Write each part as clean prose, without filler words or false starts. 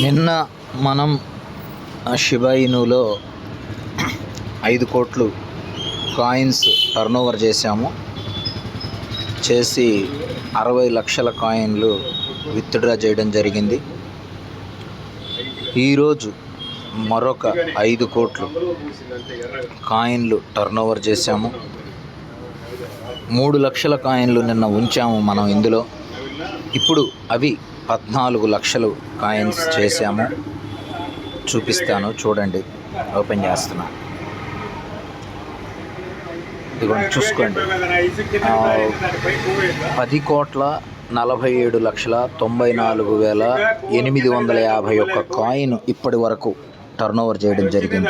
నిన్న మనం షిబా ఇనులో 5 కోట్లు కాయిన్స్ టర్నోవర్ చేశాము. చేసి 60 లక్షల కాయిన్లు విత్డ్రా చేయడం జరిగింది. ఈరోజు మరొక 5 కోట్లు కాయిన్లు టర్నోవర్ చేశాము. 3 లక్షల కాయిన్లు నిన్న ఉంచాము మనం ఇందులో. ఇప్పుడు అవి 14 లక్షలు కాయిన్స్ చేశాము. చూపిస్తాను, చూడండి. ఓపెన్ చేస్తున్నా, ఇదిగోండి చూసుకోండి. 10,47,94,851 కాయిన్ ఇప్పటి వరకు టర్నోవర్ చేయడం జరిగింది.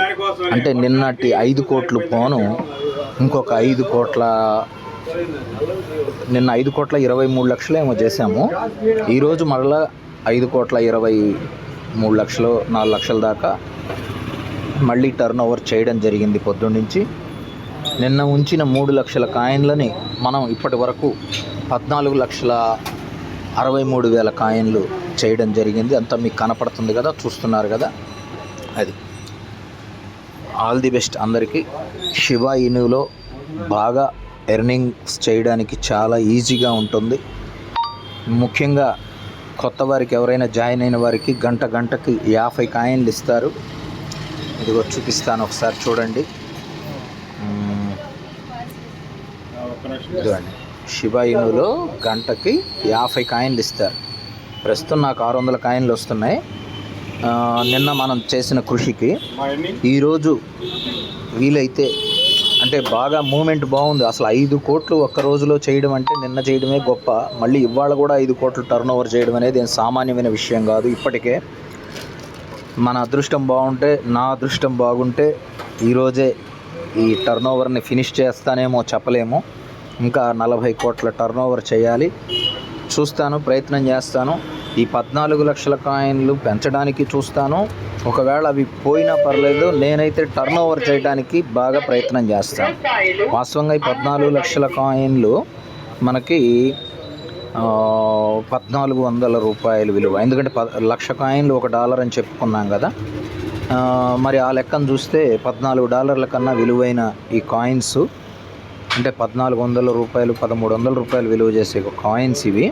అంటే నిన్నటి 5 కోట్లు పోను ఇంకొక 5 కోట్ల, నిన్న 5,23,00,000 ఏమో చేశాము. ఈరోజు మరలా 5,23,00,000, 4 లక్షల దాకా మళ్ళీ టర్న్ ఓవర్ చేయడం జరిగింది పొద్దున్నుంచి. నిన్న ఉంచిన 3 లక్షల కాయిన్లని మనం ఇప్పటి వరకు 14,63,000 కాయిన్లు చేయడం జరిగింది. అంతా మీకు కనపడుతుంది కదా, చూస్తున్నారు కదా. అది ఆల్ ది బెస్ట్ అందరికీ. షిబా ఇనులో బాగా ఎర్నింగ్స్ చేయడానికి చాలా ఈజీగా ఉంటుంది. ముఖ్యంగా కొత్త వారికి, ఎవరైనా జాయిన్ అయిన వారికి గంటకి 50 కాయిన్లు ఇస్తారు. ఇదిగో చూపిస్తాను, ఒకసారి చూడండి. ఇదిగోండి, షిబా ఇనులో గంటకి 50 కాయిన్లు ఇస్తారు. ప్రస్తుతం నాకు 600 కాయిన్లు వస్తున్నాయి. నిన్న మనం చేసిన కృషికి ఈరోజు వీలైతే, అంటే బాగా మూమెంట్ బాగుంది. అసలు 5 కోట్లు ఒక్క రోజులో చేయడం అంటే నిన్న చేయడమే గొప్ప. మళ్ళీ ఇవాళ కూడా 5 కోట్లు టర్న్ ఓవర్ చేయడం అనేది సామాన్యమైన విషయం కాదు. ఇప్పటికే మన అదృష్టం బాగుంటే, నా అదృష్టం బాగుంటే ఈరోజే ఈ టర్న్ ఓవర్ని ఫినిష్ చేస్తానేమో చెప్పలేము. ఇంకా 40 కోట్ల టర్న్ ఓవర్ చేయాలి. చూస్తాను, ప్రయత్నం చేస్తాను. ఈ 14 లక్షల కాయిన్లు పెంచడానికి చూస్తాను. ఒకవేళ అవి పోయినా పర్లేదు, నేనైతే టర్న్ ఓవర్ చేయడానికి బాగా ప్రయత్నం చేస్తాను. వాస్తవంగా ఈ 14 లక్షల కాయిన్లు మనకి 1,400 రూపాయలు విలువ. ఎందుకంటే 1,00,000 కాయిన్లు $1 అని చెప్పుకున్నాం కదా. మరి ఆ లెక్కను చూస్తే $14 కన్నా విలువైన ఈ కాయిన్స్, అంటే 1,400 రూపాయలు, 1,300 రూపాయలు విలువ చేసే కాయిన్స్ ఇవి.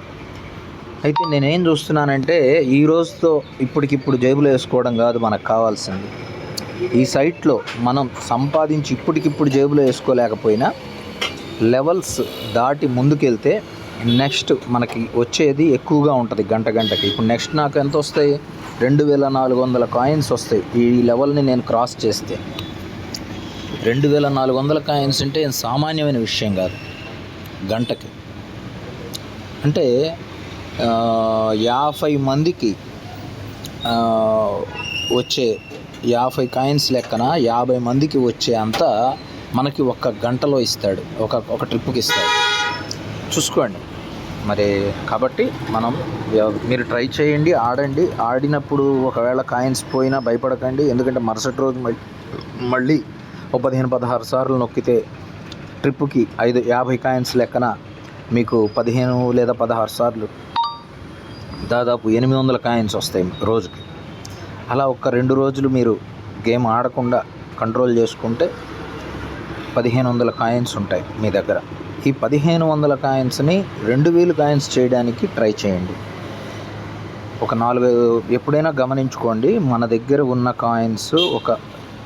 అయితే నేనేం చూస్తున్నానంటే, ఈ రోజుతో ఇప్పటికిప్పుడు జేబులో వేసుకోవడం కాదు మనకు కావాల్సింది. ఈ సైట్లో మనం సంపాదించి ఇప్పటికిప్పుడు జేబులో వేసుకోలేకపోయినా లెవెల్స్ దాటి ముందుకెళ్తే నెక్స్ట్ మనకి వచ్చేది ఎక్కువగా ఉంటుంది గంటకి. ఇప్పుడు నెక్స్ట్ నాకు ఎంత వస్తాయి? 2,400 కాయిన్స్ వస్తాయి. ఈ లెవెల్ని నేను క్రాస్ చేస్తే 2,400 కాయిన్స్ అంటే సామాన్యమైన విషయం కాదు గంటకి. అంటే 50 మందికి వచ్చే 50 కాయిన్స్ లెక్కన 50 మందికి వచ్చే అంత మనకి ఒక్క గంటలో ఇస్తాడు, ఒక ట్రిప్కి ఇస్తాడు. చూసుకోండి మరి. కాబట్టి మీరు ట్రై చేయండి, ఆడండి. ఆడినప్పుడు ఒకవేళ కాయిన్స్ పోయినా భయపడకండి. ఎందుకంటే మరుసటి రోజు మళ్ళీ 15-16 సార్లు నొక్కితే ట్రిప్పుకి 50 కాయిన్స్ లెక్కన మీకు 15 లేదా 16 సార్లు దాదాపు 800 కాయిన్స్ వస్తాయి రోజుకి. అలా ఒక 2 రోజులు మీరు గేమ్ ఆడకుండా కంట్రోల్ చేసుకుంటే 1,500 కాయిన్స్ ఉంటాయి మీ దగ్గర. ఈ 1,500 కాయిన్స్ని 2,000 కాయిన్స్ చేయడానికి ట్రై చేయండి. ఒక 4 ఎప్పుడైనా గమనించుకోండి, మన దగ్గర ఉన్న కాయిన్స్ ఒక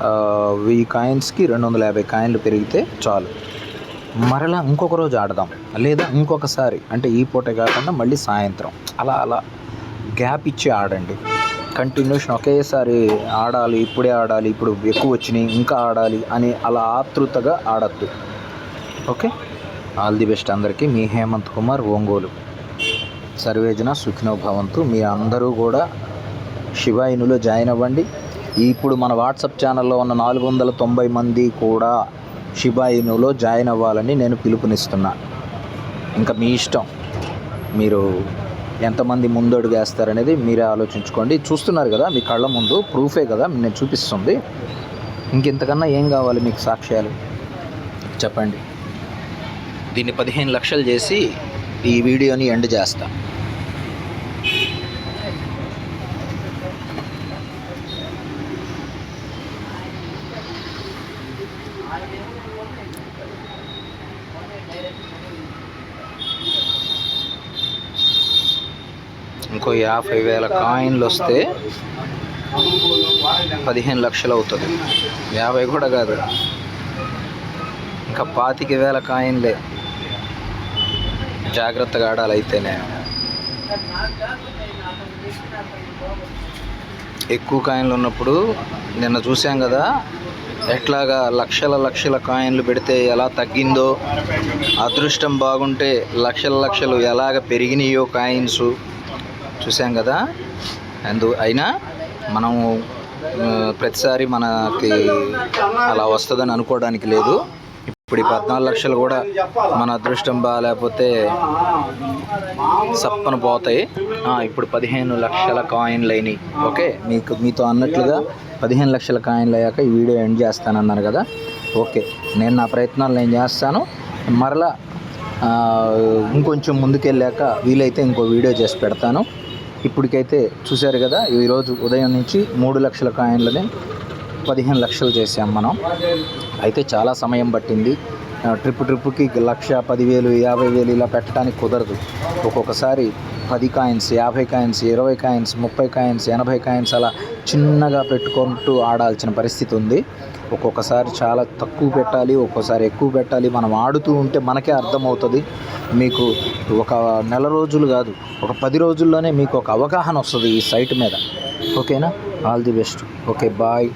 1000 కాయిన్స్కి 250 కాయిన్లు పెరిగితే చాలు. మరలా ఇంకొక రోజు ఆడదాం, లేదా ఇంకొకసారి, అంటే ఈ పూటే కాకుండా మళ్ళీ సాయంత్రం, అలా గ్యాప్ ఇచ్చి ఆడండి. కంటిన్యూషన్ ఒకేసారి ఆడాలి, ఇప్పుడే ఆడాలి, ఇప్పుడు ఎక్కువ వచ్చినాయి ఇంకా ఆడాలి అని అలా ఆతృతగా ఆడద్దు. ఓకే, ఆల్ ది బెస్ట్ అందరికీ. మీ హేమంత్ కుమార్, ఒంగోలు. సర్వేజన సుఖినో భవంతు. మీ అందరూ కూడా షిబా ఇనులో జాయిన్ అవ్వండి. ఇప్పుడు మన వాట్సాప్ ఛానల్లో ఉన్న 490 మంది కూడా షిబా ఇనులో జాయిన్ అవ్వాలని నేను పిలుపునిస్తున్నా. ఇంకా మీ ఇష్టం, మీరు ఎంతమంది ముందడుగు వేస్తారనేది మీరే ఆలోచించుకోండి. చూస్తున్నారు కదా, మీ కళ్ళ ముందు ప్రూఫే కదా నేను చూపిస్తుంది. ఇంకెంతకన్నా ఏం కావాలి మీకు సాక్ష్యాలు? చెప్పండి. దీన్ని 15 లక్షలు చేసి ఈ వీడియోని ఎండ్ చేస్తా. ఇంకో 50,000 కాయిన్లు వస్తే 15 లక్షలు అవుతుంది. 50 కూడా కాదు, ఇంకా 25,000 కాయిన్లే. జాగ్రత్తగా ఆడాలి అయితేనే. ఎక్కువ కాయిన్లు ఉన్నప్పుడు నిన్న చూసాం కదా, ఎట్లాగా లక్షల కాయిన్లు పెడితే ఎలా తగ్గిందో, అదృష్టం బాగుంటే లక్షలు ఎలాగ పెరిగినాయో కాయిన్స్ చూసాం కదా. అయినా మనం ప్రతిసారి మనకి అలా వస్తుందని అనుకోవడానికి లేదు. ఇప్పుడు ఈ 14 లక్షలు కూడా మన అదృష్టం బాగాలేకపోతే సప్పన పోతాయి. ఇప్పుడు 15 లక్షల కాయిన్లు అయినాయి. ఓకే, మీతో అన్నట్లుగా 15 లక్షల కాయిన్లు అయ్యాక ఈ వీడియో ఎండ్ చేస్తానన్నారు కదా. ఓకే, నేను నా ప్రయత్నాలు నేను చేస్తాను. మరలా ఇంకొంచెం ముందుకెళ్ళాక వీలైతే ఇంకో వీడియో చేసి పెడతాను. ఇప్పటికైతే చూశారు కదా, ఈరోజు ఉదయం నుంచి 3 లక్షల కాయిన్లని 15 లక్షలు చేసాం మనం. అయితే చాలా సమయం పట్టింది. ట్రిప్పుకి 1,00,000, 10,000, 50,000 ఇలా పెట్టడానికి కుదరదు. ఒక్కొక్కసారి 10 coins, 50 coins, 20 coins, 30 coins, 80 coins అలా చిన్నగా పెట్టుకుంటూ ఆడాల్సిన పరిస్థితి ఉంది. ఒక్కొక్కసారి చాలా తక్కువ పెట్టాలి, ఒక్కోసారి ఎక్కువ పెట్టాలి. మనం ఆడుతూ ఉంటే మనకే అర్థమవుతుంది. మీకు ఒక నెల రోజులు కాదు, ఒక 10 రోజుల్లోనే మీకు ఒక అవగాహన వస్తుంది ఈ సైట్ మీద. ఓకేనా? All the best. Okay, bye.